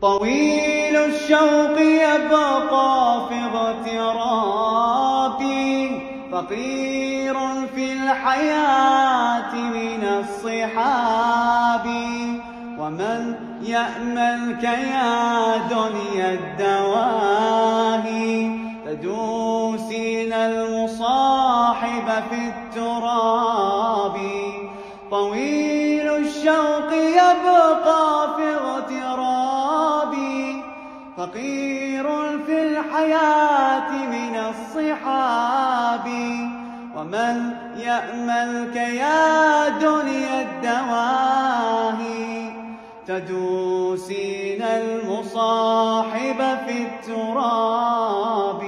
طويل الشوق يبقى في اغترابي، فقير في الحياة من الصحاب. ومن يأملك يا دنيا الدواهي، تدوسين المصاحب في التراب. طويل الشوق يبقى في اغترابي، فقير في الحياة من الصحاب. ومن يأملك يا دنيا الدواهي، تدوسين المصاحب في التراب.